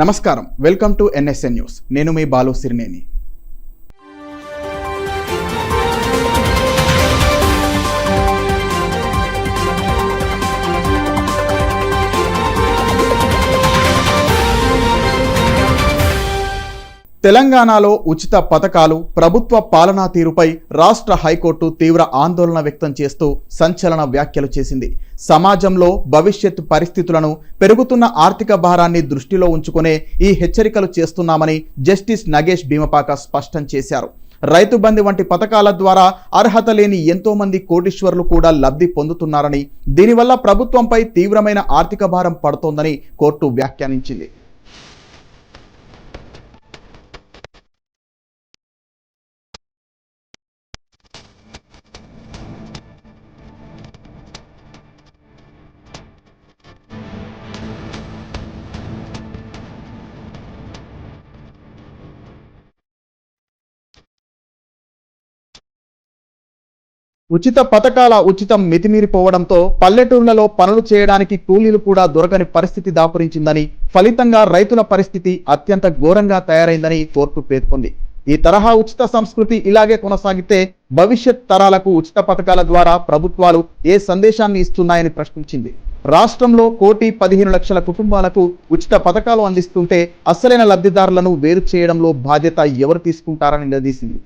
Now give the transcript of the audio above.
నమస్కారం, welcome to NSN news. నేను మీ బాలు సిరినేని. తెలంగాణలో ఉచిత పథకాలు, ప్రభుత్వ పాలనా తీరుపై రాష్ట్ర హైకోర్టు తీవ్ర ఆందోళన వ్యక్తం చేస్తూ సంచలన వ్యాఖ్యలు చేసింది. సమాజంలో భవిష్యత్ పరిస్థితులను, పెరుగుతున్న ఆర్థిక భారాన్ని దృష్టిలో ఉంచుకునే ఈ హెచ్చరికలు చేస్తున్నామని జస్టిస్ నగేష్ భీమపాక స్పష్టం చేశారు. రైతు బంధు వంటి పథకాల ద్వారా అర్హత లేని ఎంతో మంది కోటీశ్వరులు కూడా లబ్ధి పొందుతున్నారని, దీనివల్ల ప్రభుత్వంపై తీవ్రమైన ఆర్థిక భారం పడుతోందని కోర్టు వ్యాఖ్యానించింది. ఉచిత పథకాల ఉచితం మితిమీరిపోవడంతో పల్లెటూర్లలో పనులు చేయడానికి కూలీలు కూడా దొరకని పరిస్థితి దాపురించిందని, ఫలితంగా రైతుల పరిస్థితి అత్యంత ఘోరంగా తయారైందని కోర్టు పేర్కొంది. ఈ తరహా ఉచిత సంస్కృతి ఇలాగే కొనసాగితే భవిష్యత్ తరాలకు ఉచిత పథకాల ద్వారా ప్రభుత్వాలు ఏ సందేశాన్ని ఇస్తున్నాయని ప్రశ్నించింది. రాష్ట్రంలో 1,15,00,000 కుటుంబాలకు ఉచిత పథకాలు అందిస్తుంటే అసలైన లబ్ధిదారులను వేరు చేయడంలో బాధ్యత ఎవరు తీసుకుంటారని నిలదీసింది.